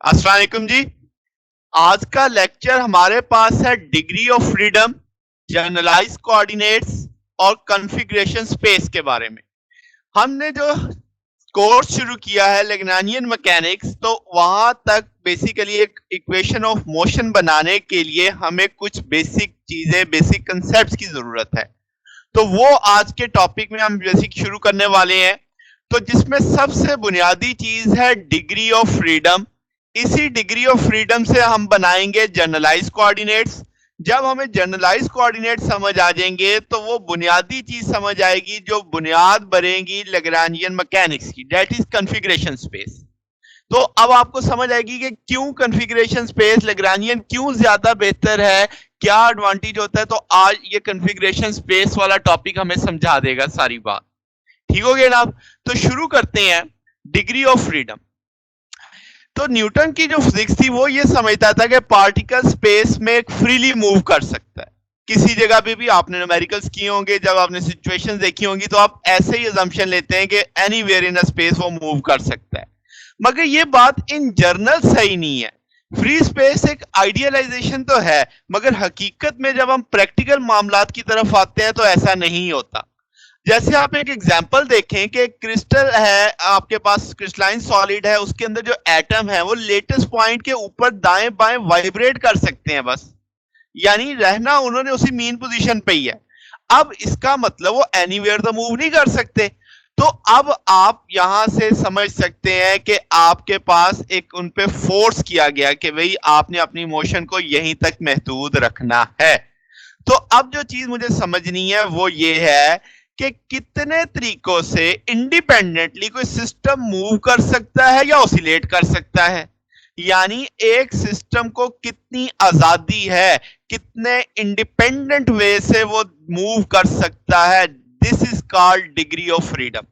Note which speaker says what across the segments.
Speaker 1: अस्सलाम वालेकुम जी। आज का लेक्चर हमारे पास है degree of freedom, generalize coordinates और कॉन्फ़िगरेशन स्पेस के बारे में। हमने जो कोर्स शुरू किया है लैग्रांजियन मैकेनिक्स, तो वहां तक बेसिकली एक इक्वेशन ऑफ मोशन बनाने के लिए हमें कुछ बेसिक चीजें, बेसिक कंसेप्ट्स की जरूरत है। तो वो आज के टॉपिक में हम बेसिक शुरू करने वाले हैं। तो जिसमें सबसे बुनियादी चीज है डिग्री ऑफ फ्रीडम। इसी डिग्री ऑफ फ्रीडम से हम बनाएंगे जनरलाइज कोऑर्डिनेट्स। जब हमें जनरलाइज कोऑर्डिनेट समझ आ जाएंगे तो वो बुनियादी चीज समझ आएगी जो बुनियाद बनेगी लैग्रांजियन मैकेनिक्स की, दैट इज कॉन्फ़िगरेशन स्पेस। तो अब आपको समझ आएगी कि क्यों कॉन्फ़िगरेशन स्पेस लैग्रांजियन क्यों ज्यादा बेहतर है, क्या एडवांटेज होता है। तो आज ये कॉन्फ़िगरेशन स्पेस वाला टॉपिक हमें समझा देगा सारी बात। ठीक हो गया जनाब। तो शुरू करते हैं डिग्री ऑफ फ्रीडम। तो न्यूटन की जो फिजिक्स थी वो ये समझता था कि पार्टिकल स्पेस में फ्रीली मूव कर सकता है। किसी जगह पे भी आपने न्यूमेरिकल्स किए होंगे, जब आपने सिचुएशंस देखी होंगी, तो आप ऐसे ही अजम्पशन लेते हैं कि एनीवेयर इन अ स्पेस वो मूव कर सकता है। मगर ये बात इन जनरल सही नहीं है। फ्री स्पेस एक आइडियलाइजेशन तो है, मगर हकीकत में जब हम प्रैक्टिकल मामलात की तरफ आते हैं तो ऐसा नहीं होता। जैसे आप एक एग्जांपल देखें कि क्रिस्टल है, आपके पास क्रिस्टलाइन सॉलिड है, उसके अंदर जो एटम है वो लेटेस्ट पॉइंट के ऊपर दाएं बाएं वाइब्रेट कर सकते हैं बस, यानी रहना उन्होंने उसी मीन पोजीशन पे ही है। अब इसका मतलब वो एनीवेयर तो मूव नहीं कर सकते। तो अब आप यहां से समझ सकते हैं कि आपके पास एक उन पे फोर्स किया गया कि भाई आपने अपनी मोशन को यहीं तक महदूद रखना है। तो अब जो चीज मुझे समझनी है वो ये है कि कितने तरीकों से इंडिपेंडेंटली कोई सिस्टम मूव कर सकता है या ऑसिलेट कर सकता है, यानी एक सिस्टम को कितनी आजादी है, कितने इंडिपेंडेंट वे से वो मूव कर सकता है। This is called degree of freedom.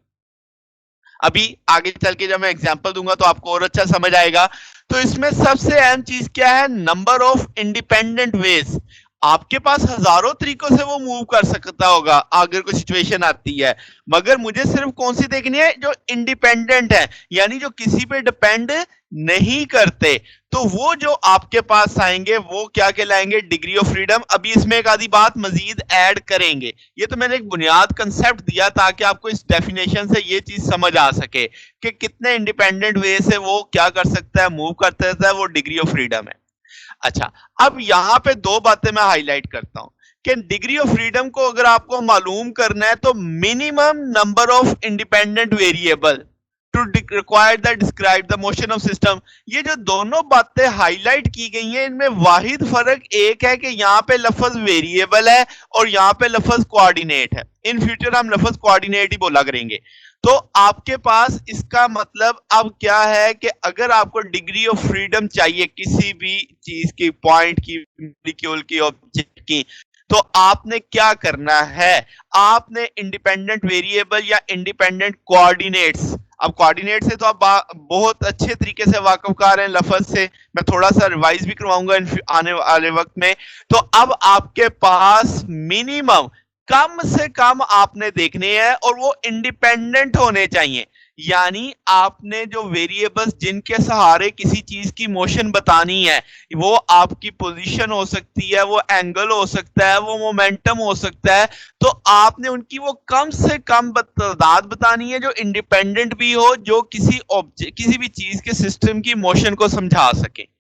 Speaker 1: अभी आगे चल के जब मैं एग्जांपल दूंगा तो आपको और अच्छा समझ आएगा। तो इसमें सबसे अहम चीज क्या है? Number of independent ways. आपके पास हजारों तरीकों से वो मूव कर सकता होगा अगर कोई सिचुएशन आती है, मगर मुझे सिर्फ कौन सी देखनी है? जो इंडिपेंडेंट है, यानी जो किसी पे डिपेंड नहीं करते। तो वो जो आपके पास आएंगे वो क्या कहलाएंगे? Degree of freedom. अभी इसमें एक आधी बात मजीद ऐड करेंगे। ये तो मैंने एक बुनियाद कंसेप्ट दिया ताकि आपको इस डेफिनेशन से ये चीज समझ आ सके कि कितने इंडिपेंडेंट वे से वो क्या कर सकता है, मूव कर सकता है, वो डिग्री ऑफ फ्रीडम है। अच्छा, अब यहां पे दो बातें मैं हाईलाइट करता हूं कि डिग्री ऑफ फ्रीडम को अगर आपको मालूम करना है तो minimum number of independent variable to require that describe the motion of system. ये जो दोनों बातें हाईलाइट की गई हैं, इनमें वाहिद फर्क एक है कि यहां पे लफ्ज वेरिएबल है और यहां पे लफ्ज कोऑर्डिनेट है। इन फ्यूचर हम लफ्ज कोऑर्डिनेट ही बोला करेंगे। तो आपके पास इसका मतलब अब क्या है कि अगर आपको डिग्री ऑफ फ्रीडम चाहिए किसी भी चीज की, पॉइंट की, मॉलिक्यूल की, ऑब्जेक्ट की, तो आपने क्या करना है? आपने इंडिपेंडेंट वेरिएबल या इंडिपेंडेंट कोऑर्डिनेट्स, अब कोऑर्डिनेट से तो आप बहुत अच्छे तरीके से वाकिफकार हैं लफ्ज से, मैं थोड़ा सा रिवाइज भी करवाऊंगा आने वाले वक्त में। तो अब आपके पास मिनिमम कम से कम आपने देखने हैं और वो इंडिपेंडेंट होने चाहिए, यानी आपने जो वेरिएबल्स जिनके सहारे किसी चीज की मोशन बतानी है, वो आपकी पोजीशन हो सकती है, वो एंगल हो सकता है, वो मोमेंटम हो सकता है। तो आपने उनकी वो कम से कम तादाद बतानी है जो इंडिपेंडेंट भी हो, जो किसी ऑब्जेक्ट, किसी भी चीज के सिस्टम की मोशन को समझा सके।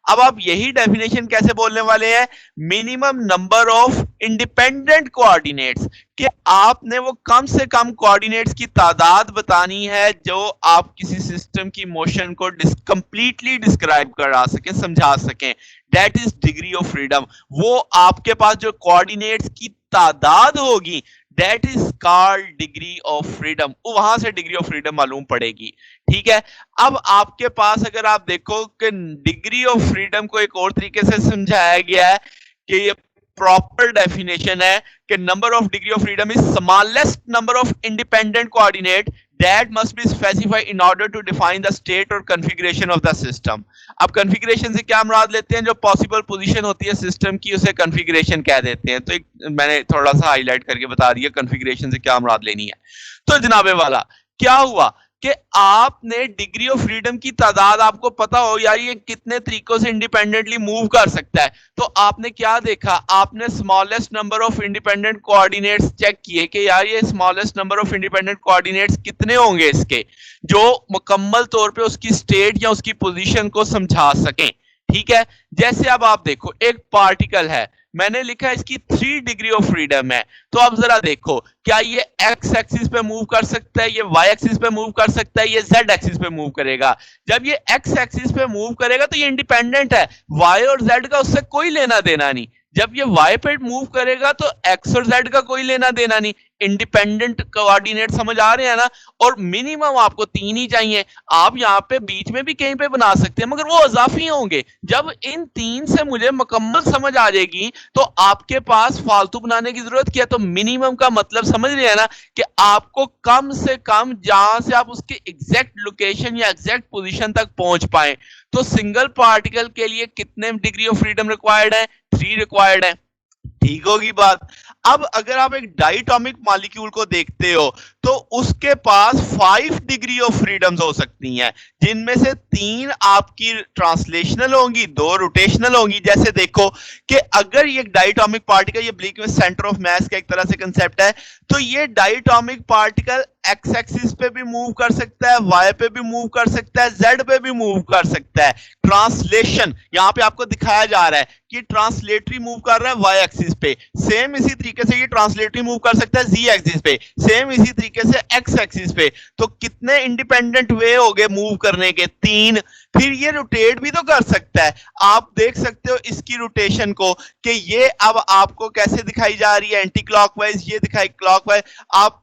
Speaker 1: अब आप यही डेफिनेशन कैसे बोलने वाले हैं? Minimum number of independent coordinates, कि आपने वो कम से कम कोऑर्डिनेट्स की तादाद बतानी है जो आप किसी सिस्टम की मोशन को कंप्लीटली डिस्क्राइब करा सकें, समझा सकें। That is degree of freedom. वो आपके पास जो कोऑर्डिनेट्स की तादाद होगी, that is called degree of freedom. वहां से डिग्री ऑफ फ्रीडम मालूम पड़ेगी। ठीक है। अब आपके पास अगर आप देखो कि डिग्री ऑफ फ्रीडम को एक और तरीके से समझाया गया है कि ये प्रॉपर डेफिनेशन है कि number of degree of freedom is smallest number of independent coordinate that must be specified in order to define the state और कॉन्फ़िगरेशन ऑफ द सिस्टम। अब कॉन्फ़िगरेशन से क्या मुराद लेते हैं? जो पॉसिबल पोजीशन होती है सिस्टम की उसे कॉन्फ़िगरेशन कह देते हैं। तो एक मैंने थोड़ा सा हाईलाइट करके बता दिया कॉन्फ़िगरेशन से क्या मुराद लेनी है। तो जनाबे वाला क्या हुआ कि आपने डिग्री ऑफ फ्रीडम की तादाद आपको पता हो यार ये कितने तरीकों से इंडिपेंडेंटली मूव कर सकता है, तो आपने क्या देखा, आपने smallest number of independent coordinates check किए कि यार ये smallest number of independent coordinates कितने होंगे इसके, जो मुकम्मल तौर पे उसकी स्टेट या उसकी पोजीशन को समझा सकें। ठीक है, जैसे अब आप देखो एक पार्टिकल है, मैंने लिखा है इसकी 3 डिग्री ऑफ फ्रीडम है, तो अब जरा देखो क्या ये एक्स एक्सिस पे मूव कर सकता है, ये वाई एक्सिस पे मूव कर सकता है, ये जेड एक्सिस पे मूव करेगा। जब ये एक्स एक्सिस पे मूव करेगा तो ये इंडिपेंडेंट है, वाई और जेड का उससे कोई लेना देना नहीं। जब ये वाई पे मूव करेगा तो एक्स और जेड का कोई लेना देना नहीं। इंडिपेंडेंट कोऑर्डिनेट समझ आ रहे हैं ना। और मिनिमम आपको 3 ही चाहिए, आप यहाँ पे बीच में भी कहीं पे बना सकते हैं मगर वो इजाफी होंगे। जब इन 3 से मुझे मुकम्मल समझ आ जाएगी तो आपके पास फालतू बनाने की जरूरत क्या। तो मिनिमम का मतलब समझ रहे हैं ना कि आपको कम से कम जहां से आप उसके एग्जैक्ट लोकेशन या एग्जैक्ट पोजीशन तक पहुंच पाए। तो सिंगल पार्टिकल के लिए कितने डिग्री ऑफ फ्रीडम रिक्वायर्ड है, 3 रिक्वायर्ड है। ठीक होगी बात। अब अगर आप एक डाइटोमिक मॉलिक्यूल को देखते हो तो उसके पास 5 डिग्री ऑफ फ्रीडम्स हो सकती हैं, जिनमें से 3 आपकी ट्रांसलेशनल होंगी, 2 रोटेशनल होंगी। जैसे देखो कि अगर ये डाइटोमिक पार्टिकल, ये ब्लिक में सेंटर ऑफ मास का एक तरह से कंसेप्ट है, तो ये डाइटोमिक पार्टिकल एक्स एक्सिस पे भी मूव कर सकता है, वाई पे भी मूव कर सकता है, जेड पे भी मूव कर सकता है। ट्रांसलेशन यहां पे आपको दिखाया जा रहा है कि ट्रांसलेटरी मूव कर रहा है वाई एक्सिस पे, सेम इसी तरीके से ये ट्रांसलेटरी मूव कर सकता है जी एक्सिस पे, सेम इसी तरीके से एक्स एक्सिस पे। तो कितने इंडिपेंडेंट वे हो गए मूव करने के, 3। फिर ये रोटेट भी तो कर सकता है। आप देख सकते हो इसकी रोटेशन को कि ये अब आपको कैसे दिखाई जा रही है, एंटी क्लॉकवाइज, ये दिखाई क्लॉकवाइज। आप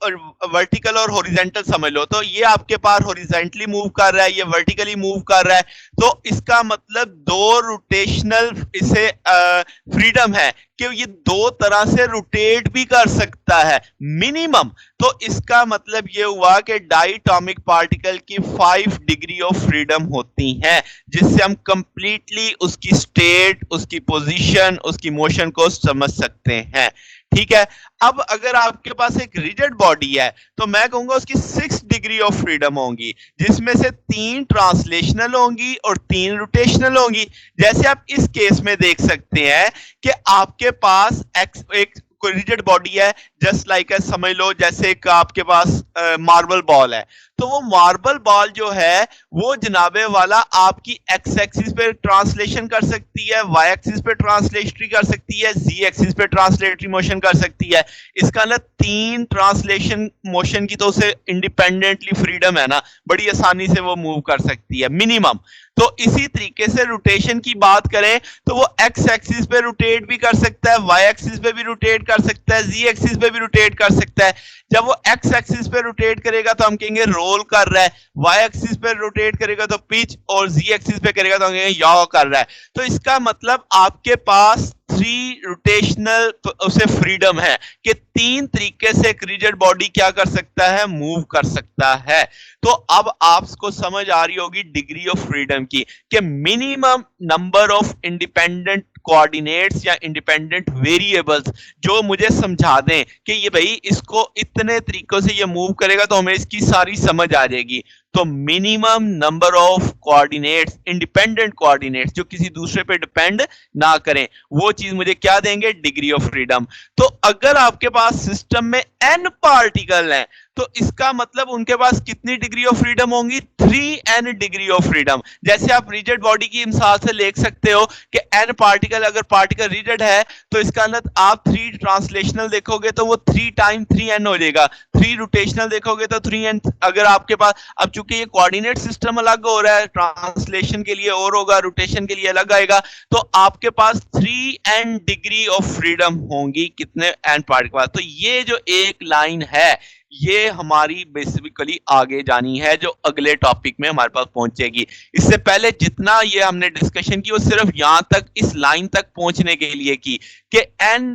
Speaker 1: वर्टिकल और हॉरिजॉन्टल समझ लो, तो ये आपके पास हॉरिजॉन्टली मूव कर रहा है, ये वर्टिकली मूव कर रहा है। तो इसका मतलब 2 रोटेशनल इसे फ्रीडम है कि ये 2 तरह से रोटेट भी कर सकता है मिनिमम। तो इसका मतलब ये हुआ कि डाइटोमिक पार्टिकल की 5 डिग्री ऑफ फ्रीडम होती है, जिससे हम कंप्लीटली उसकी स्टेट, उसकी पोजीशन, उसकी मोशन को समझ सकते हैं। ठीक है, अब अगर आपके पास एक रिजिड बॉडी है तो मैं कहूंगा उसकी 6 डिग्री ऑफ फ्रीडम होंगी, जिसमें से 3 ट्रांसलेशनल होंगी और 3 रोटेशनल होंगी। जैसे आप इस केस में देख सकते हैं कि आपके पास एक कोई रिजिड बॉडी है, जस्ट लाइक समझ लो जैसे एक आपके पास मार्बल बॉल है, तो वो मार्बल बॉल जो है वो जनाबे वाला आपकी एक्स एक्सिस पे ट्रांसलेशन कर सकती है, वाई एक्सिस पे ट्रांसलेटरी कर सकती है, जी एक्सिस पे ट्रांसलेटरी मोशन कर सकती है। इसका ना 3 ट्रांसलेशन मोशन की तो उसे इंडिपेंडेंटली फ्रीडम है ना, बड़ी आसानी से वो मूव कर सकती है मिनिमम। तो इसी तरीके से रोटेशन की बात करें तो वो एक्स एक्सिस पे रोटेट भी कर सकता है, वाई एक्सिस पे भी रोटेट कर सकता है, जी एक्सिस पे भी रोटेट कर सकता है। जब वो एक्स एक्सिस पे रोटेट करेगा तो हम कहेंगे रोल कर रहा है, वाई एक्सिस पे रोटेट करेगा तो पिच, और जी एक्सिस पे करेगा तो हम कहेंगे याव कर रहा है। तो इसका मतलब आपके पास 3 रोटेशनल उसे फ्रीडम है कि 3 तरीके से एक रिजिड बॉडी क्या कर सकता है, मूव कर सकता है। तो अब आपको समझ आ रही होगी डिग्री ऑफ फ्रीडम की कि minimum number of independent coordinates या इंडिपेंडेंट वेरिएबल्स जो मुझे समझा दें कि ये भाई इसको इतने तरीकों से ये मूव करेगा, तो हमें इसकी सारी समझ आ जाएगी। तो minimum number of coordinates, independent coordinates जो किसी दूसरे पे डिपेंड ना करें, वो चीज मुझे क्या देंगे, डिग्री ऑफ फ्रीडम। तो अगर आपके पास सिस्टम में n पार्टिकल हैं तो इसका मतलब उनके पास कितनी डिग्री ऑफ फ्रीडम होंगी, 3n डिग्री ऑफ फ्रीडम। जैसे आप रिजिड बॉडी की मिसाल से देख सकते हो कि n पार्टिकल, अगर पार्टिकल रिजिड है तो इसका मतलब आप 3 ट्रांसलेशनल देखोगे तो वो 3 टाइम 3n हो जाएगा, 3 रोटेशनल देखोगे तो 3n। अगर आपके पास, अब चूंकि ये कोऑर्डिनेट सिस्टम अलग हो रहा है, ट्रांसलेशन के लिए और होगा, रोटेशन के लिए अलग आएगा, तो आपके पास 3n डिग्री ऑफ फ्रीडम होंगी कितने n पार्टिकल। तो ये जो एक लाइन है ये हमारी बेसिकली आगे जानी है, जो अगले टॉपिक में हमारे पास पहुंचेगी। इससे पहले जितना ये हमने डिस्कशन की वो सिर्फ यहां तक, इस लाइन तक पहुंचने के लिए की कि n,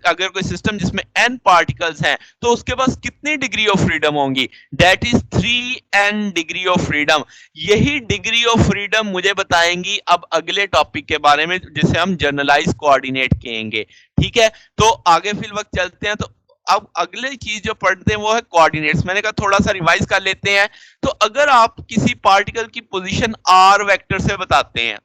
Speaker 1: अगर कोई सिस्टम जिसमें n पार्टिकल्स हैं तो उसके पास कितनी डिग्री ऑफ फ्रीडम होंगी, that is 3n degree of freedom. यही डिग्री ऑफ फ्रीडम मुझे बताएंगी अब अगले टॉपिक के बारे में, जिसे हम जनरलाइज कोऑर्डिनेट कहेंगे। ठीक है, तो आगे फिर वक्त चलते हैं। तो अब अगली चीज जो पढ़ते हैं वो है कोऑर्डिनेट्स। मैंने कहा थोड़ा सा रिवाइज कर लेते हैं। तो अगर आप किसी पार्टिकल की पोजीशन आर वेक्टर से बताते हैं,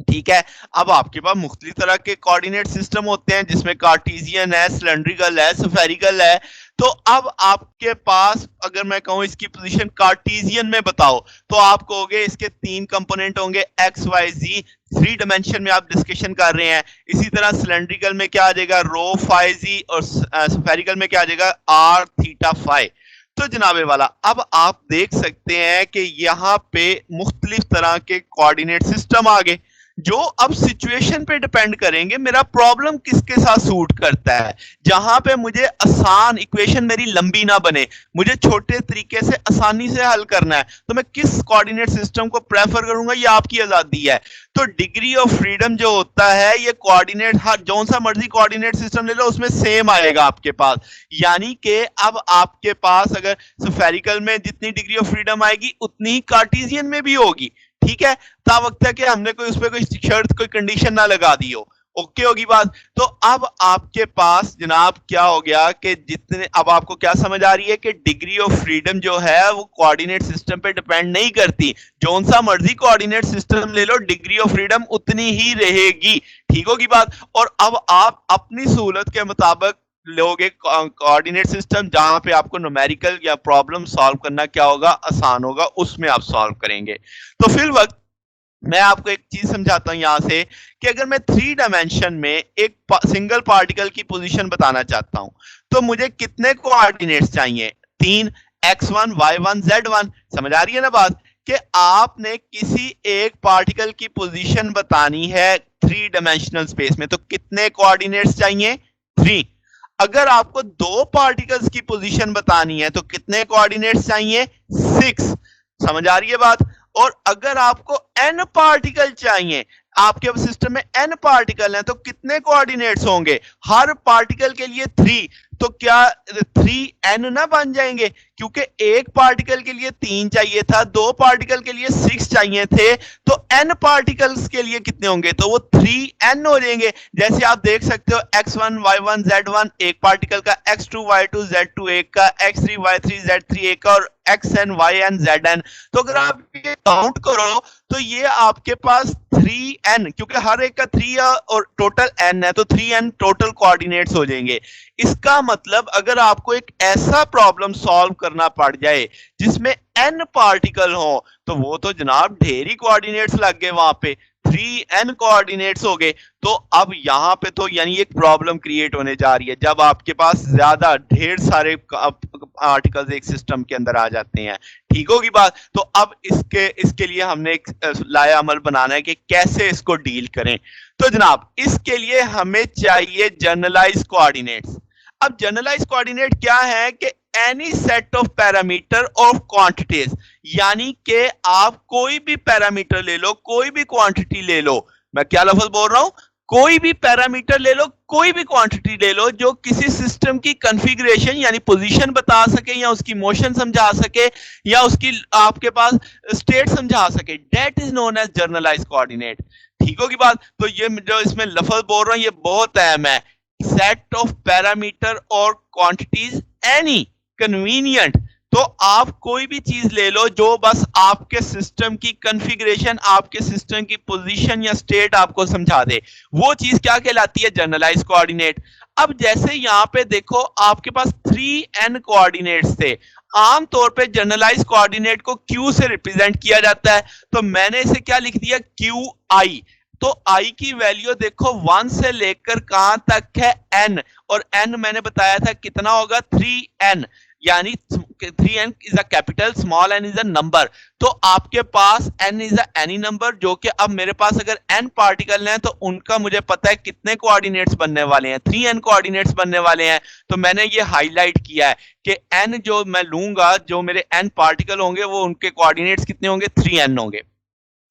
Speaker 1: ठीक है, अब आपके पास मुख्तलिफ तरह के कोऑर्डिनेट सिस्टम होते हैं, जिसमें कार्टेशियन है, सिलेंड्रिकल है, स्फेरिकल है। तो अब आपके पास अगर मैं कहूं इसकी पोजीशन कार्टेशियन में बताओ, तो आप कहोगे इसके 3 कंपोनेंट होंगे एक्स वाई जी, 3 डायमेंशन में आप डिस्कशन कर रहे हैं। इसी तरह सिलेंड्रिकल में क्या आ जाएगा, रो फाई जी, और स्फेरिकल में क्या आ जाएगा, आर थीटा फाई। तो जनाबे वाला, अब आप देख सकते हैं कि यहां पे मुख्तलिफ तरह के कोऑर्डिनेट सिस्टम आ गए, जो अब सिचुएशन पे डिपेंड करेंगे मेरा प्रॉब्लम किसके साथ सूट करता है। जहां पे मुझे आसान इक्वेशन मेरी लंबी ना बने, मुझे छोटे तरीके से आसानी से हल करना है, तो मैं किस कोऑर्डिनेट सिस्टम को प्रेफर करूंगा, ये आपकी आजादी है। तो डिग्री ऑफ फ्रीडम जो होता है ये कोऑर्डिनेट, हर जौन सा मर्जी कोऑर्डिनेट सिस्टम ले लो उसमें सेम आएगा आपके पास। यानी कि अब आपके पास अगर स्फेरिकल में जितनी डिग्री ऑफ फ्रीडम आएगी उतनी ही कार्टेशियन में भी होगी, ठीक है। ता वक्त है कि हमने कोई उस पर कोई शर्त, कोई कंडीशन ना लगा दी हो। ओके होगी बात। तो अब आपके पास जनाब क्या हो गया कि जितने, अब आपको क्या समझ आ रही है कि डिग्री ऑफ फ्रीडम जो है वो कोऑर्डिनेट सिस्टम पे डिपेंड नहीं करती। जौन सा मर्जी कोऑर्डिनेट सिस्टम ले लो, डिग्री ऑफ फ्रीडम उतनी ही रहेगी, ठीक होगी बात। और अब आप अपनी सहूलत के मुताबिक लोगे कोऑर्डिनेट सिस्टम, जहां पे आपको न्यूमेरिकल या प्रॉब्लम सॉल्व करना क्या होगा, आसान होगा, उसमें आप सॉल्व करेंगे। तो फिर वक्त मैं आपको एक चीज समझाता हूं यहां से कि अगर मैं 3 डायमेंशन में एक सिंगल पार्टिकल की पोजीशन बताना चाहता हूं, तो मुझे कितने कोऑर्डिनेट्स चाहिए, 3, x1 y1 z1। समझ आ रही है ना बात, कि आपने किसी एक पार्टिकल की पोजीशन बतानी है 3 डायमेंशनल स्पेस में, तो कितने कोऑर्डिनेट्स चाहिए, 3। अगर आपको 2 पार्टिकल्स की पोजीशन बतानी है तो कितने कोऑर्डिनेट्स चाहिए, 6। समझ आ रही है बात। और अगर आपको n पार्टिकल चाहिए, आपके सिस्टम में n पार्टिकल हैं, तो कितने कोऑर्डिनेट्स होंगे, हर पार्टिकल के लिए 3। तो क्या 3n ना बन जाएंगे, क्योंकि एक पार्टिकल के लिए 3 चाहिए था, 2 पार्टिकल के लिए 6 चाहिए थे, तो n पार्टिकल्स के लिए कितने होंगे, तो वो 3n हो जाएंगे। जैसे आप देख सकते हो x1 y1 z1 एक पार्टिकल का, x2 y2 z2 एक का, x3 y3 z3 एक का, और xn yn zn। तो अगर आप ये काउंट करो तो ये आपके पास 3n, क्योंकि हर एक का 3 और टोटल n है, तो 3n टोटल कोऑर्डिनेट्स हो जाएंगे। इसका मतलब अगर आपको एक ऐसा प्रॉब्लम सॉल्व करना पड़ जाए जिसमें n पार्टिकल हो, तो वो तो जनाब ढेर ही कोऑर्डिनेट्स लग गए, वहां पे 3n कोऑर्डिनेट्स हो गए। तो अब यहां पे तो यानी एक प्रॉब्लम क्रिएट होने जा रही है जब आपके पास ज्यादा ढेर सारे आर्टिकल्स एक सिस्टम के अंदर आ जाते हैं, ठीक होगी बात। तो अब इसके लिए हमने एक लाया अमल बनाना है कि कैसे इसको डील करें। तो जनाब इसके लिए हमें चाहिए जनरलाइज कोऑर्डिनेट्स। अब जनरलाइज कोऑर्डिनेट क्या है कि any set of parameter of quantities, यानी कि आप कोई भी पैरामीटर ले लो, कोई भी क्वांटिटी ले लो। मैं क्या लफ्ज बोल रहा हूं, कोई भी पैरामीटर ले लो, कोई भी क्वांटिटी ले लो, जो किसी सिस्टम की कॉन्फ़िगरेशन यानी पोजीशन बता सके, या उसकी मोशन समझा सके, या उसकी आपके पास स्टेट समझा सके, that is known as generalize coordinate, ठीक होगी बात। तो ये जो इसमें लफ्ज बोल रहा हूं ये बहुत अहम है। सेट ऑफ पैरामीटर और क्वांटिटीज एनी कन्वीनियंट। तो आप कोई भी चीज ले लो जो बस आपके सिस्टम की कॉन्फ़िगरेशन, आपके सिस्टम की पोजीशन या स्टेट आपको समझा दे, वो चीज क्या कहलाती है, जनरलाइज कोऑर्डिनेट। अब जैसे यहां पे देखो आपके पास 3n कोऑर्डिनेट्स थे, आमतौर पे जनरलाइज कोऑर्डिनेट को q से रिप्रेजेंट किया जाता है, तो मैंने इसे क्या लिख दिया, qi। तो i की वैल्यू देखो 1 से लेकर कहां तक है, n, और n मैंने बताया था कितना होगा, 3n, यानी 3n is a capital, small n is a number. तो आपके पास n is a any number, जो कि अब मेरे पास अगर n पार्टिकल हैं तो उनका मुझे पता है कितने कोऑर्डिनेट्स बनने वाले हैं, 3n कोऑर्डिनेट्स बनने वाले हैं। तो मैंने ये हाईलाइट किया है कि n जो मैं लूंगा, जो मेरे n पार्टिकल होंगे, वो उनके कोऑर्डिनेट्स कितने होंगे, 3n होंगे।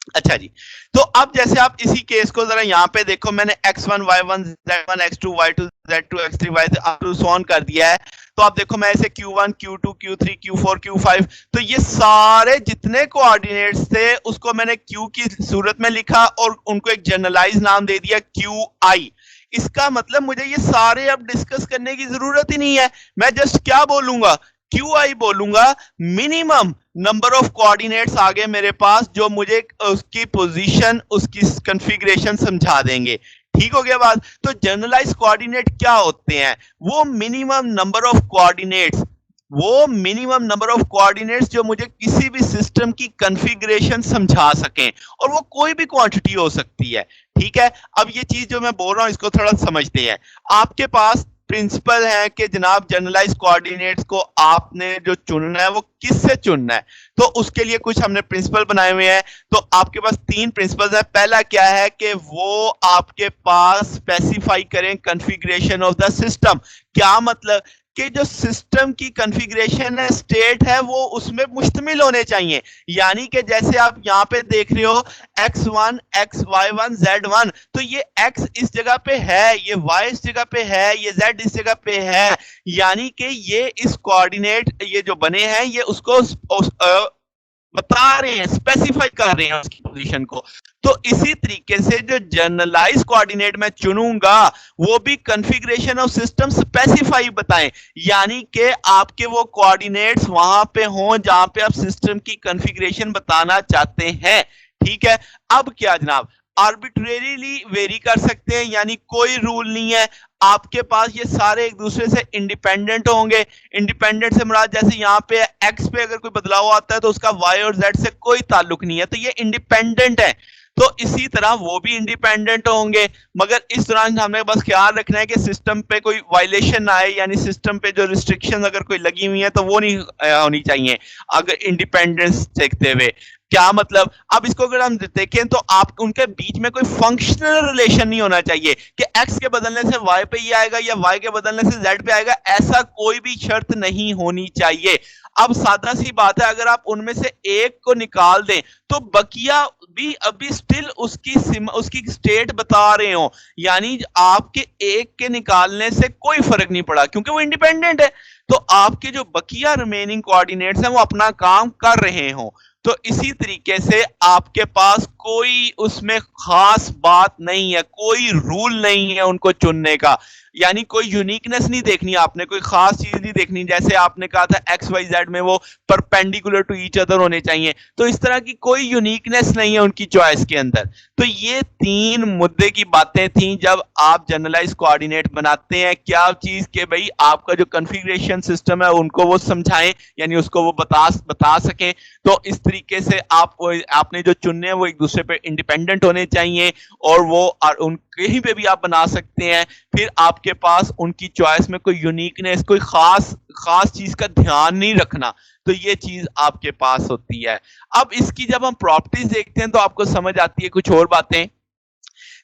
Speaker 1: अच्छा जी, तो अब जैसे आप इसी केस को जरा यहाँ पे देखो, मैंने x1 y1 z1 x2 y2 z2 x3 y3 up to so on कर दिया है। तो आप देखो मैं इसे q1 q2 q3 q4 q5, तो ये सारे जितने कोऑर्डिनेट्स थे उसको मैंने q की सूरत में लिखा और उनको एक जनरलाइज नाम दे दिया qi। इसका मतलब मुझे ये सारे अब डिस्कस करने की जरूरत ही नहीं है। मैं जस्ट क्या बोलूंगा, क्यू आई बोलूंगा, मिनिमम नंबर ऑफ कोऑर्डिनेट्स आ गए मेरे पास जो मुझे उसकी पोजीशन, उसकी कॉन्फ़िगरेशन समझा देंगे। ठीक हो गया बात। तो जनरलाइज कोऑर्डिनेट क्या होते हैं? वो मिनिमम नंबर ऑफ कोऑर्डिनेट्स, वो मिनिमम नंबर ऑफ कोऑर्डिनेट्स जो मुझे किसी भी सिस्टम की कॉन्फ़िगरेशन समझा सकें, और वो कोई भी क्वांटिटी हो सकती है। ठीक है, अब ये चीज जो मैं बोल रहा हूं इसको थोड़ा समझते हैं। आपके पास प्रिंसिपल है कि जनाब जनरलाइज कोऑर्डिनेट्स को आपने जो चुनना है वो किससे चुनना है, तो उसके लिए कुछ हमने प्रिंसिपल बनाए हुए हैं। तो आपके पास 3 प्रिंसिपल्स हैं। पहला क्या है कि वो आपके पास स्पेसिफाई करें कॉन्फ़िगरेशन ऑफ द सिस्टम। क्या मतलब कि जो सिस्टम की कॉन्फ़िगरेशन है, स्टेट है, वो उसमें मुश्तमिल होने चाहिए। यानी कि जैसे आप यहाँ पे देख रहे हो x1, xy1, z1, तो ये x इस जगह पे है, ये y इस जगह पे है, ये z इस जगह पे है। यानी कि ये इस कोऑर्डिनेट ये जो बने हैं ये उसको बता रहे हैं, स्पेसिफाई कर रहे हैं उसकी पोजीशन को। तो इसी तरीके से जो जनरलाइज कोऑर्डिनेट मैं चुनूंगा वो भी कॉन्फ़िगरेशन ऑफ सिस्टम स्पेसिफाई बताएं, यानी कि आपके वो कोऑर्डिनेट्स वहां पे हों जहां पे आप सिस्टम की कॉन्फ़िगरेशन बताना चाहते हैं। ठीक है, अब क्या जनाब, आर्बिट्रेरीली वेरी कर सकते हैं, यानी कोई रूल नहीं है। आपके पास ये सारे एक दूसरे से इंडिपेंडेंट होंगे। इंडिपेंडेंट से मुराद जैसे यहाँ पे एक्स पे अगर कोई बदलाव आता है तो उसका वाई और जेड से कोई ताल्लुक नहीं है, तो ये इंडिपेंडेंट है। तो इसी तरह वो भी इंडिपेंडेंट होंगे, मगर इस दौरान हमें बस ख्याल रखना है कि सिस्टम पे कोई वायलेशन ना आए, यानी सिस्टम पे जो रिस्ट्रिक्शन अगर कोई लगी हुई है तो वो नहीं होनी चाहिए अगर इंडिपेंडेंस देखते हुए। क्या मतलब, अब इसको अगर हम देखें तो आप उनके बीच में कोई फंक्शनल रिलेशन नहीं होना चाहिए कि एक्स के बदलने से वाई पे ही आएगा या वाई के बदलने से जेड पे आएगा, ऐसा कोई भी शर्त नहीं होनी चाहिए। अब सादा सी बात है, अगर आप उनमें से एक को निकाल दें तो बकिया भी अभी स्टिल उसकी स्टेट बता रहे हो, यानी आपके एक के निकालने से कोई फर्क नहीं पड़ा क्योंकि वो इंडिपेंडेंट है। तो आपके जो बकिया रिमेनिंग कोऑर्डिनेट्स हैं वो अपना काम कर रहे हो। तो इसी तरीके से आपके पास कोई उसमें खास बात नहीं है, कोई रूल नहीं है उनको चुनने का, यानी कोई यूनिकनेस नहीं देखनी, आपने कोई खास चीज नहीं देखनी। जैसे आपने कहा था एक्स वाई जेड में वो परपेंडिकुलर टू ईच अदर होने चाहिए, तो इस तरह की कोई यूनिकनेस नहीं है उनकी चॉइस के अंदर। तो ये 3 मुद्दे की बातें थी जब आप जनरलाइज कोऑर्डिनेट बनाते हैं। क्या चीज के भाई आपका जो कॉन्फ़िगरेशन सिस्टम है उनको वो समझाएं, यानी उसको वो बता सकें। तो इस तरीके से आपने जो चुनने हैं वो एक दूसरे पे इंडिपेंडेंट होने चाहिए, और वो उन कहीं पे भी आप बना सकते हैं। फिर आपके पास उनकी चॉइस में कोई यूनिकनेस, कोई खास चीज का ध्यान नहीं रखना, तो ये चीज आपके पास होती है। अब इसकी जब हम प्रॉपर्टीज देखते हैं तो आपको समझ आती है कुछ और बातें।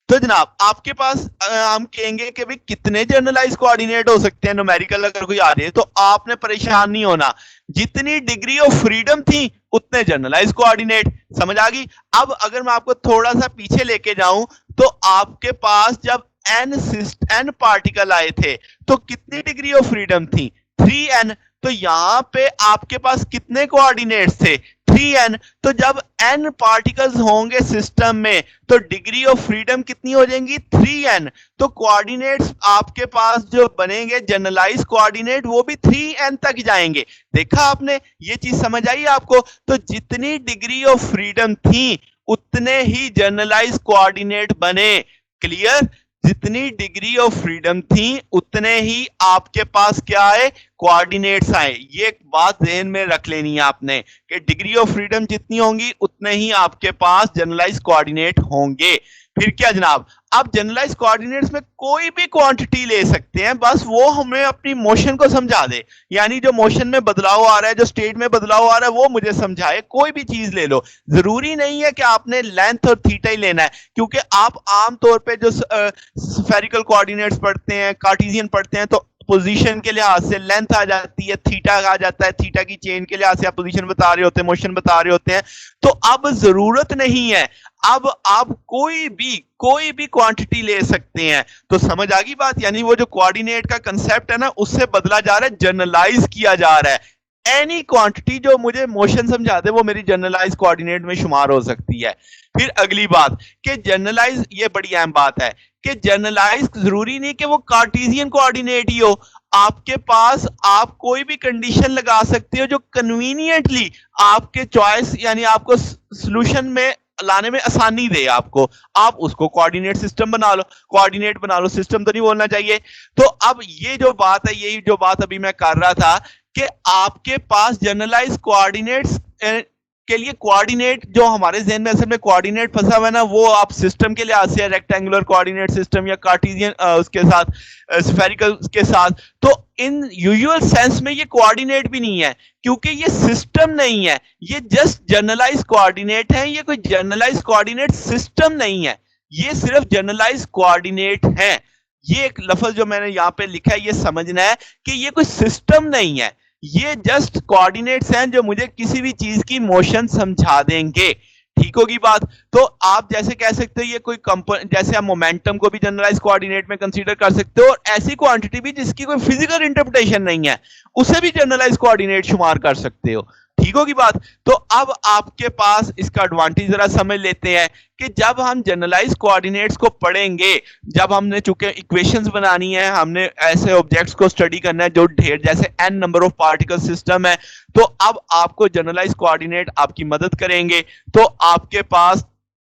Speaker 1: तो जनाब आपके पास हम कहेंगे कि भाई कितने जनरलाइज कोऑर्डिनेट हो सकते हैं, न्यूमेरिकल अगर कोई आ रहे हैं तो आपने परेशान नहीं होना, जितनी डिग्री ऑफ फ्रीडम थी उतने जनरलाइज कोऑर्डिनेट। समझ आ गई। अब अगर मैं आपको थोड़ा सा पीछे लेके जाऊं तो आपके पास जब एन पार्टिकल आए थे तो कितनी डिग्री ऑफ फ्रीडम थी? 3n। तो यहां पे आपके पास कितने कोऑर्डिनेट्स थे? 3n। तो जब n पार्टिकल्स होंगे सिस्टम में तो डिग्री ऑफ फ्रीडम कितनी हो जाएंगी? 3n। तो कोऑर्डिनेट्स आपके पास जो बनेंगे जनरलाइज कोऑर्डिनेट वो भी 3n तक जाएंगे। देखा आपने, ये चीज समझ आई आपको? तो जितनी डिग्री ऑफ फ्रीडम थी उतने ही जनरलाइज कोऑर्डिनेट बने। क्लियर? जितनी डिग्री ऑफ फ्रीडम थी उतने ही आपके पास क्या आए? कोऑर्डिनेट्स आए। ये एक बात ध्यान में रख लेनी है आपने कि डिग्री ऑफ फ्रीडम जितनी होंगी उतने ही आपके पास जनरलाइज कोऑर्डिनेट होंगे। फिर क्या जनाब, आप जनरलाइज कोऑर्डिनेट्स में कोई भी क्वांटिटी ले सकते हैं, बस वो हमें अपनी मोशन को समझा दे, यानी जो मोशन में बदलाव आ रहा है, जो स्टेट में बदलाव आ रहा है वो मुझे समझाए। कोई भी चीज ले लो, जरूरी नहीं है कि आपने लेंथ और थीटा ही लेना है, क्योंकि आप आमतौर पे जो स्फेरिकल कोऑर्डिनेट्स पढ़ते हैं, कार्टेशियन पढ़ते हैं, तो पोजीशन के लिहाज से लेंथ आ जाती है, थीटा आ जाता है, थीटा की चेन के लिहाज से आप पोजीशन बता रहे होते हैं, मोशन बता रहे होते हैं। तो अब जरूरत नहीं है, अब आप कोई भी क्वांटिटी ले सकते हैं। तो समझ आ गई बात? यानी वो जो कोऑर्डिनेट का कंसेप्ट है ना उससे बदला जा रहा है, जनरलाइज किया जा रहा है। एनी क्वांटिटी जो मुझे मोशन समझा दे वो मेरी जनरलाइज कोऑर्डिनेट में शुमार हो सकती है। फिर अगली बात कि जनरलाइज, ये बड़ी अहम बात है कि जनरलाइज जरूरी नहीं कि वो कार्टेशियन कोऑर्डिनेट ही हो। आपके पास आप कोई भी कंडीशन लगा सकते हो जो कन्वीनियंटली आपके चॉइस यानी आपको सॉल्यूशन में लाने में आसानी दे आपको, आप उसको कोऑर्डिनेट सिस्टम बना लो, कोऑर्डिनेट बना लो, सिस्टम तो नहीं बोलना चाहिए। तो अब ये जो बात है, यही जो बात अभी मैं कर रहा था कि आपके पास जनरलाइज कोऑर्डिनेट्स के लिए कोऑर्डिनेट जो हमारे ज़हन में असल में कोऑर्डिनेट फंसा हुआ है ना, वो आप सिस्टम के लिहाज से रेक्टेंगुलर कोऑर्डिनेट सिस्टम या कार्टेशियन उसके साथ स्फेरिकल के साथ, तो इन यूजुअल सेंस में ये कोऑर्डिनेट भी नहीं है क्योंकि ये सिस्टम नहीं है, ये जस्ट जनरलाइज कोऑर्डिनेट है। ये कोई जनरलाइज कोऑर्डिनेट सिस्टम नहीं है, ये सिर्फ जनरलाइज कोऑर्डिनेट है। ये एक लफ्ज जो मैंने यहां पे लिखा है, ये समझना है कि ये कोई सिस्टम नहीं है, ये जस्ट कोऑर्डिनेट्स हैं जो मुझे किसी भी चीज की मोशन समझा देंगे। ठीक होगी बात? तो आप जैसे कह सकते हो ये कोई जैसे आप मोमेंटम को भी जनरलाइज कोऑर्डिनेट में कंसीडर कर सकते हो, और ऐसी क्वांटिटी भी जिसकी कोई फिजिकल इंटरप्रिटेशन नहीं है उसे भी जनरलाइज कोऑर्डिनेट शुमार कर सकते हो। ठीक होगी बात? तो अब आपके पास इसका एडवांटेज जरा समझ लेते हैं कि जब हम जनरलाइज कोऑर्डिनेट्स को पढ़ेंगे, जब हमने चूंकि इक्वेशंस बनानी है, हमने ऐसे ऑब्जेक्ट्स को स्टडी करना है जो ढेर जैसे n number of particle system है, तो अब आपको जनरलाइज कोऑर्डिनेट आपकी मदद करेंगे। तो आपके पास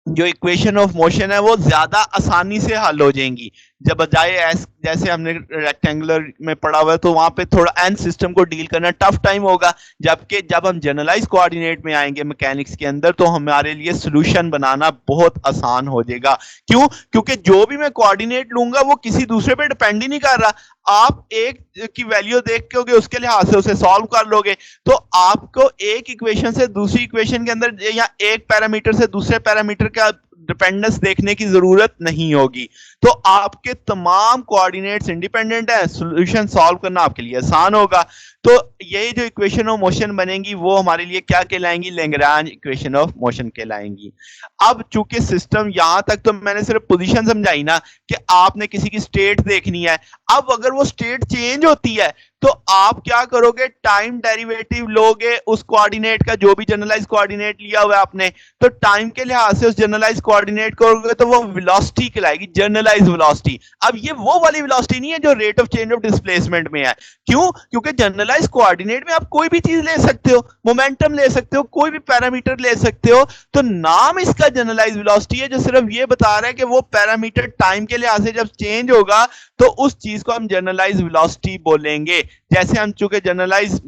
Speaker 1: जो इक्वेशन ऑफ मोशन है वो ज्यादा आसानी से हल हो जाएंगी, जब बजाय जैसे हमने रेक्टेंगुलर में पढ़ा हुआ है तो वहां पे थोड़ा एन सिस्टम को डील करना टफ टाइम होगा, जबकि जब हम जनरलाइज कोऑर्डिनेट में आएंगे मैकेनिक्स के अंदर तो हमारे लिए सॉल्यूशन बनाना बहुत आसान हो जाएगा। क्यों? क्योंकि जो भी मैं कोऑर्डिनेट लूंगा वो किसी दूसरे पे डिपेंड ही नहीं कर रहा, आप एक की वैल्यू देख के उसके लिहाज से उसे सॉल्व कर लोगे, तो आपको एक इक्वेशन से दूसरी इक्वेशन के अंदर या एक पैरामीटर से दूसरे पैरामीटर का डिपेंडेंस देखने की जरूरत नहीं होगी। तो आपके तमाम कोऑर्डिनेट्स इंडिपेंडेंट है, सॉल्यूशन सॉल्व करना आपके लिए आसान होगा। तो यही जो इक्वेशन ऑफ मोशन बनेंगी वो हमारे लिए क्या कहलाएंगी? लैग्रांज इक्वेशन ऑफ मोशन कहलाएंगी। अब चूंकि सिस्टम यहां तक तो मैंने सिर्फ पोजीशन समझाई ना कि आपने किसी की स्टेट देखनी है, अब अगर वो स्टेट चेंज होती है तो आप क्या करोगे? टाइम डेरिवेटिव लोगे उस कोऑर्डिनेट का, जो भी जनरलाइज कोऑर्डिनेट लिया हुआ है आपने, तो टाइम के लिहाज से उस जनरलाइज कोऑर्डिनेट करोगे तो वो वेलोसिटी कहलाएगी, जनरलाइज वेलोसिटी। अब ये वो वाली वेलोसिटी नहीं है जो rate of change of displacement में है। क्यों? क्योंकि जनरलाइज कोऑर्डिनेट में आप कोई भी चीज ले सकते हो, मोमेंटम ले सकते हो, कोई भी पैरामीटर ले सकते हो, तो नाम इसका जनरलाइज वेलोसिटी है, जो सिर्फ ये बता रहा है कि वो पैरामीटर टाइम के लिहाज से जब चेंज होगा तो उस चीज को हम जनरलाइज वेलोसिटी बोलेंगे। जैसे हम चूंकि जनरलाइज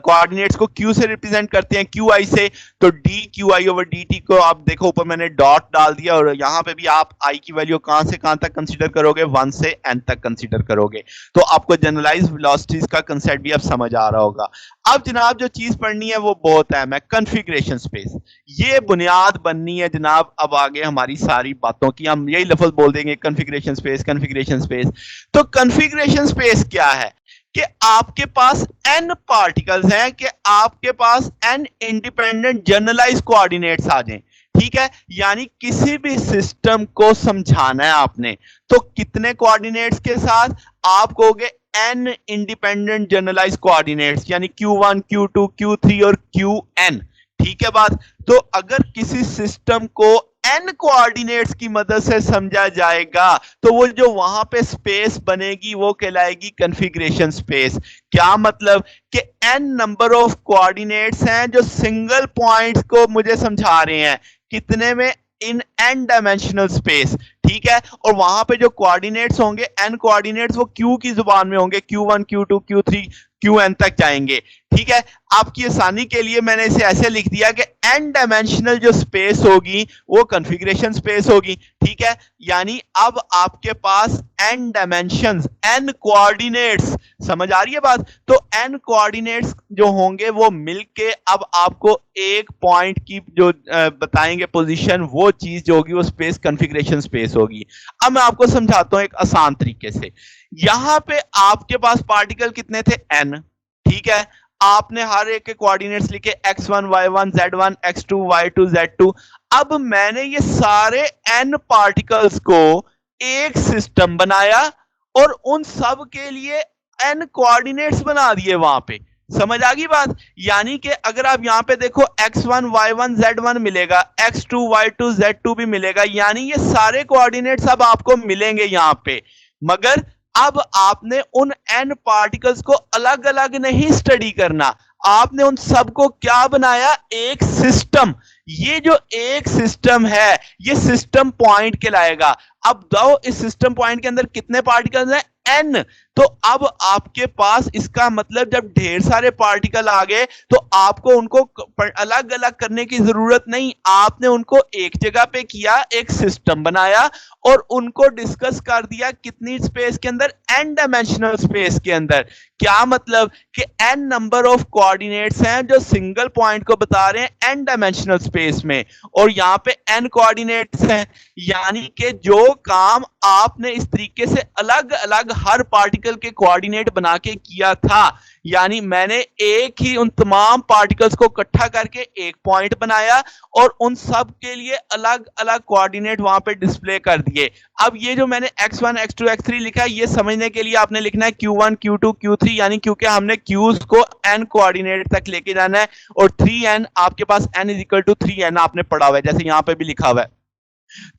Speaker 1: कोऑर्डिनेट्स को q से रिप्रेजेंट करते हैं, qi से, तो dqi ओवर dt को आप देखो ऊपर मैंने डॉट डाल दिया, और यहां पे भी आप i की वैल्यू कहां से कहां तक कंसीडर करोगे? 1 से n तक कंसीडर करोगे, तो आपको जनरलाइज वेलोसिटीज का कांसेप्ट भी अब समझ आ रहा होगा। अब जनाब जो चीज पढ़नी है वो बहुत अहम है, कॉन्फ़िगरेशन स्पेस। ये बुनियाद बननी है जनाब अब आगे हमारी सारी बातों की, हम यही लफ्ज बोल देंगे कॉन्फ़िगरेशन स्पेस, कॉन्फ़िगरेशन स्पेस। तो कॉन्फ़िगरेशन स्पेस क्या है? कि आपके पास n पार्टिकल्स हैं, कि आपके पास n इंडिपेंडेंट जनरलाइज कोऑर्डिनेट्स आ जाएं। ठीक है, यानी किसी भी सिस्टम को समझाना है आपने तो कितने कोऑर्डिनेट्स के साथ? आप कहोगे n इंडिपेंडेंट जनरलाइज कोऑर्डिनेट्स, यानी q1 q2 q3 और qn। ठीक है बात? तो अगर किसी सिस्टम को n कोऑर्डिनेट्स की मदद से समझा जाएगा तो वो जो वहां पे स्पेस बनेगी वो कहलाएगी कॉन्फ़िगरेशन स्पेस। क्या मतलब? कि n नंबर ऑफ कोऑर्डिनेट्स हैं जो सिंगल पॉइंट्स को मुझे समझा रहे हैं, कितने में? इन n डायमेंशनल स्पेस। ठीक है, और वहां पे जो कोऑर्डिनेट्स होंगे n कोऑर्डिनेट्स वो q की जुबान में होंगे, q1 q2 q3 qn तक जाएंगे। ठीक है, आपकी आसानी के लिए मैंने इसे ऐसे लिख दिया कि n डायमेंशनल जो स्पेस होगी वो कॉन्फ़िगरेशन स्पेस होगी। ठीक है, यानी अब आपके पास n डायमेंशंस, n कोऑर्डिनेट्स, समझ आ रही है बात? तो n कोऑर्डिनेट्स जो होंगे वो मिलके अब आपको एक पॉइंट की जो बताएंगे पोजीशन, वो चीज जो होगी वो स्पेस कॉन्फ़िगरेशन स्पेस होगी। अब मैं आपको समझाता हूं एक आसान तरीके से। यहां पे आपके पास पार्टिकल कितने थे? n। ठीक है, आपने हर एक के कोऑर्डिनेट्स लिखे x1 y1 z1 x2 y2 z2। अब मैंने ये सारे n पार्टिकल्स को एक सिस्टम बनाया और उन सब के लिए n कोऑर्डिनेट्स बना दिए वहां पे। समझ आ गई बात? यानी कि अगर आप यहाँ पे देखो x1 y1 z1 मिलेगा, x2 y2 z2 भी मिलेगा, यानी ये सारे कोऑर्डिनेट्स अब आपको मिलेंगे यहाँ पे। मगर अब आपने उन n पार्टिकल्स को अलग अलग नहीं स्टडी करना, आपने उन सबको क्या बनाया, एक सिस्टम। ये जो एक सिस्टम है ये सिस्टम पॉइंट कहलाएगा। अब दो इस सिस्टम पॉइंट के अंदर कितने पार्टिकल्स हैं, n। तो अब आपके पास इसका मतलब जब ढेर सारे पार्टिकल आ गए तो आपको उनको अलग अलग करने की जरूरत नहीं, आपने उनको एक जगह पे किया, एक सिस्टम बनाया और उनको डिस्कस कर दिया कितनी स्पेस के अंदर, n डायमेंशनल स्पेस के अंदर। क्या मतलब कि n नंबर ऑफ कोऑर्डिनेट्स हैं जो सिंगल पॉइंट को बता रहे हैं n डायमेंशनल स्पेस में, और यहां पे n कोऑर्डिनेट्स हैं। यानी कि जो काम आपने इस तरीके से अलग अलग हर पार्टिकल के कोऑर्डिनेट बना के किया था, यानी मैंने एक ही उन तमाम पार्टिकल्स को इकट्ठा करके एक पॉइंट बनाया और उन सब के लिए अलग अलग कोऑर्डिनेट वहां पे डिस्प्ले कर दिए। अब ये जो मैंने x1 x2 x3 लिखा है, ये समझने के लिए आपने लिखना है q1 q2 q3, यानी क्योंकि हमने q's को n कोऑर्डिनेट तक लेके जाना है, और 3n आपके पास n is equal to 3n आपने पढ़ा हुआ है, जैसे यहां पे भी लिखा हुआ है,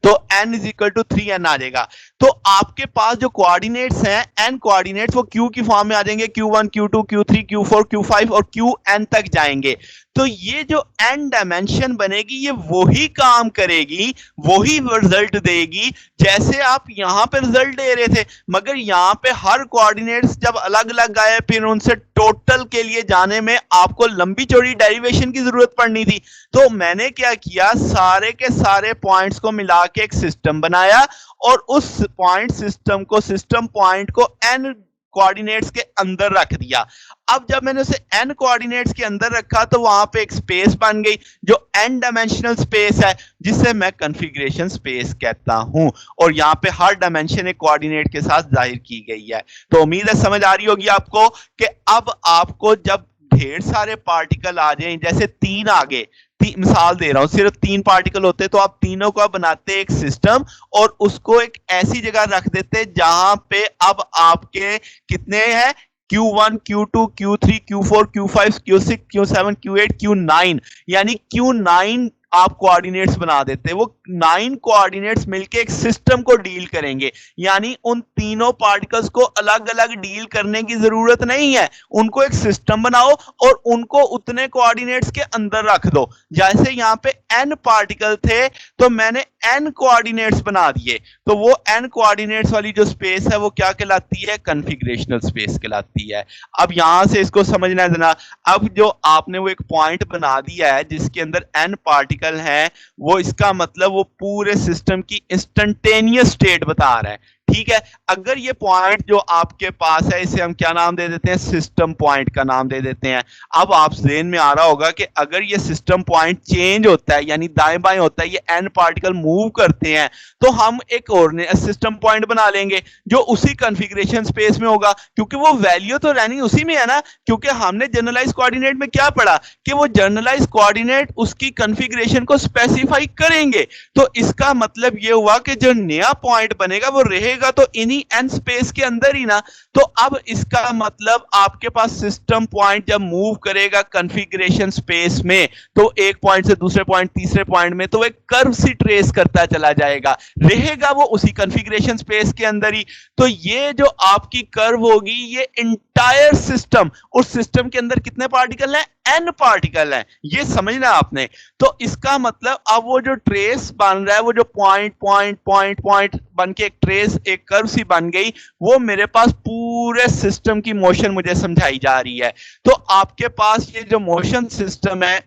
Speaker 1: तो n is equal to 3n आ जाएगा। तो आपके पास जो कोऑर्डिनेट्स हैं n कोऑर्डिनेट्स वो q की फॉर्म में आ जाएंगे, q1 q2 q3 q4 q5 और qn तक जाएंगे। तो ये जो n डायमेंशन बनेगी ये वही काम करेगी, वही रिजल्ट देगी जैसे आप यहां पे रिजल्ट दे रहे थे, मगर यहां पे हर कोऑर्डिनेट्स जब अलग अलग आए फिर उनसे टोटल के लिए जाने में आपको लंबी चौड़ी डेरिवेशन की जरूरत पड़नी थी। तो मैंने क्या किया, सारे के सारे पॉइंट्स को मिला के एक सिस्टम बनाया और उस पॉइंट सिस्टम को, सिस्टम पॉइंट को n कोऑर्डिनेट्स के अंदर रख दिया। अब जब मैंने उसे n कोऑर्डिनेट्स के अंदर रखा तो वहां पे एक स्पेस बन गई जो n डायमेंशनल स्पेस है, जिसे मैं कॉन्फ़िगरेशन स्पेस कहता हूं, और यहां पे हर डायमेंशन एक कोऑर्डिनेट के साथ जाहिर की गई है। तो उम्मीद है समझ आ रही होगी आपको कि अब आपको जब ढेर सारे पार्टिकल आ जाएं, जैसे 3 आ गए, मिसाल दे रहा हूं, सिर्फ 3 पार्टिकल होते तो आप तीनों को बनाते एक सिस्टम और उसको एक ऐसी जगह रख देते जहां पे अब आपके कितने हैं, Q1 Q2 Q3 Q4 Q5 Q6 Q7 Q8 Q9, यानी Q9 आप कोऑर्डिनेट्स बना देते। वो 9 कोऑर्डिनेट्स मिलके एक सिस्टम को डील करेंगे, यानी उन तीनों पार्टिकल्स को अलग अलग डील करने की जरूरत नहीं है, उनको एक सिस्टम बनाओ और उनको उतने कोऑर्डिनेट्स के अंदर रख दो। जैसे यहां पे n पार्टिकल थे तो मैंने n कोऑर्डिनेट्स बना दिए, तो वो n कोऑर्डिनेट्स वाली जो स्पेस है वो क्या कहलाती है, कॉन्फ़िगरेशनल स्पेस कहलाती है। अब यहां से इसको समझना है जनाब। अब जो आपने वो एक पॉइंट बना दिया है जिसके अंदर n पार्टिकल है, वो इसका मतलब वो पूरे सिस्टम की इंस्टेंटेनियस स्टेट बता रहा है, ठीक है। अगर ये पॉइंट जो आपके पास है इसे हम क्या नाम दे देते हैं, सिस्टम पॉइंट का नाम दे देते हैं। अब आप ज़हन में आ रहा होगा कि अगर ये सिस्टम पॉइंट चेंज होता है, यानी दाएं बाएं होता है, ये n पार्टिकल मूव करते हैं, तो हम एक और सिस्टम पॉइंट बना लेंगे जो उसी कॉन्फ़िगरेशन स्पेस में होगा, क्योंकि वो वैल्यू तो रहनी उसी में है ना, क्योंकि हमने जनरलाइज कोऑर्डिनेट में क्या पढ़ा कि वो जनरलाइज कोऑर्डिनेट उसकी कॉन्फ़िगरेशन को स्पेसिफाई करेंगे। तो इसका मतलब ये हुआ कि जो नया पॉइंट बनेगा वो रहेगा तो इन्हीं n स्पेस के अंदर ही ना। तो अब इसका मतलब आपके पास सिस्टम पॉइंट जब मूव करेगा कॉन्फ़िगरेशन स्पेस में, तो एक पॉइंट से दूसरे पॉइंट, तीसरे पॉइंट में, तो एक कर्व सी ट्रेस करता चला जाएगा, रहेगा वो उसी कॉन्फ़िगरेशन स्पेस के अंदर ही। तो ये जो आपकी कर्व होगी, ये इंटायर सिस्टम, उस सिस्टम के अंदर कितने पार्टिकल हैं, n पार्टिकल हैं, ये समझना आपने। तो इसका मतलब अब वो जो ट्रेस बन रहा है, वो जो पॉइंट पॉइंट पॉइंट पॉइंट बन के एक ट्रेस, एक कर्व सी बन गई, वो मेरे पास पूरे सिस्टम की मोशन मुझे समझाई जा रही है। तो आपके पास ये जो मोशन सिस्टम है,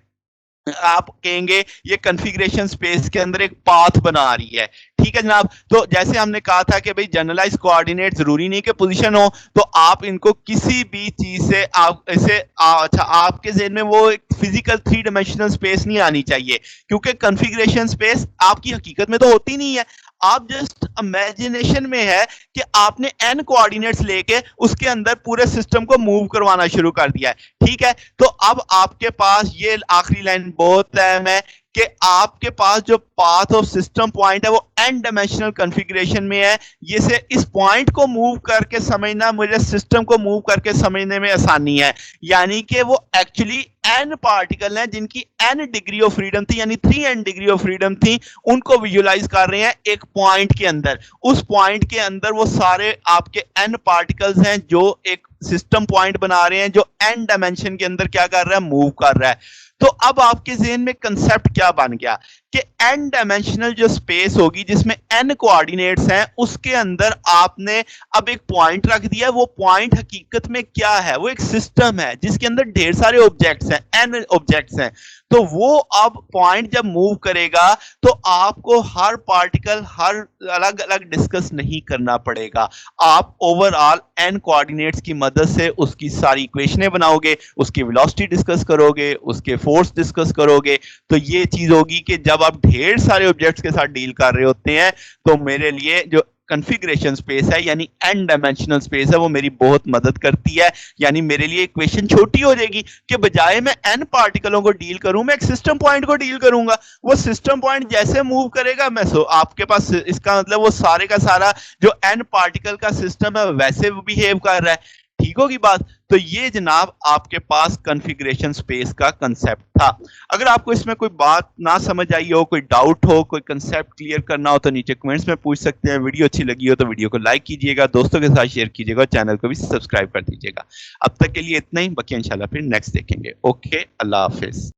Speaker 1: आप कहेंगे ये कॉन्फ़िगरेशन स्पेस के अंदर एक पाथ बना रही है, ठीक है जनाब। तो जैसे हमने कहा था कि भाई जनरलाइज कोऑर्डिनेट जरूरी नहीं कि पोजीशन हो, तो आप इनको किसी भी चीज से आप इसे अच्छा, आपके ज़हन में वो एक फिजिकल 3 डायमेंशनल स्पेस नहीं आनी चाहिए, क्योंकि कॉन्फ़िगरेशन स्पेस आपकी हकीकत में तो होती नहीं है, आप जस्ट इमेजिनेशन में है कि आपने n कोऑर्डिनेट्स लेके उसके अंदर पूरे सिस्टम को मूव करवाना शुरू कर दिया है, ठीक है। तो अब आपके पास ये आखिरी लाइन बहुत अहम है कि आपके पास जो पाथ ऑफ सिस्टम पॉइंट है वो n डायमेंशनल कॉन्फ़िगरेशन में है। ये से इस पॉइंट को मूव करके समझना मुझे सिस्टम को मूव करके समझने में आसानी है। यानी कि वो एक्चुअली n पार्टिकल हैं जिनकी n डिग्री ऑफ फ्रीडम थी, यानी 3n डिग्री ऑफ फ्रीडम थी, उनको विजुअलाइज कर रहे हैं एक पॉइंट के अंदर। उस पॉइंट के अंदर वो सारे आपके n पार्टिकल्स हैं जो एक सिस्टम पॉइंट बना रहे हैं, जो n डायमेंशन के अंदर क्या कर रहा है, मूव कर रहा है। तो अब आपके ज़हन में कंसेप्ट क्या बन गया कि n डायमेंशनल जो स्पेस होगी जिसमें n कोऑर्डिनेट्स हैं, उसके अंदर आपने अब एक पॉइंट रख दिया। वो पॉइंट हकीकत में क्या है, वो एक सिस्टम है जिसके अंदर ढेर सारे ऑब्जेक्ट्स हैं, n ऑब्जेक्ट्स हैं। तो वो अब पॉइंट जब मूव करेगा तो आपको हर पार्टिकल हर अलग अलग डिस्कस नहीं करना पड़ेगा। आप ओवरऑल n कोऑर्डिनेट्स की मदद से उसकी सारी इक्वेशनें बनाओगे, उसकी वेलोसिटी डिस्कस करोगे, उसके फोर्स डिस्कस करोगे। तो ये चीज होगी कि जब आप ढेर सारे ऑब्जेक्ट्स के साथ डील कर रहे होते हैं तो मेरे लिए जो कॉन्फ़िगरेशन स्पेस है यानी n डायमेंशनल स्पेस है वो मेरी बहुत मदद करती है। यानी मेरे लिए इक्वेशन छोटी हो जाएगी कि बजाय मैं n पार्टिकलों को डील करूं मैं एक सिस्टम पॉइंट को डील करूंगा। वो सिस्टम पॉइंट जैसे मूव करेगा मैं आपके पास इसका मतलब वो सारे का सारा जो n पार्टिकल का सिस्टम है वैसे बिहेव कर रहा है। ठीक होगी बात। तो ये जनाब आपके पास कॉन्फ़िगरेशन स्पेस का कंसेप्ट था। अगर आपको इसमें कोई बात ना समझ आई हो, कोई डाउट हो, कोई कंसेप्ट क्लियर करना हो तो नीचे कमेंट्स में पूछ सकते हैं। वीडियो अच्छी लगी हो तो वीडियो को लाइक कीजिएगा, दोस्तों के साथ शेयर कीजिएगा और चैनल को भी सब्सक्राइब कर दीजिएगा। अब तक के लिए इतना ही, बाकी इंशाल्लाह फिर नेक्स्ट देखेंगे। ओके, अल्लाह हाफिज।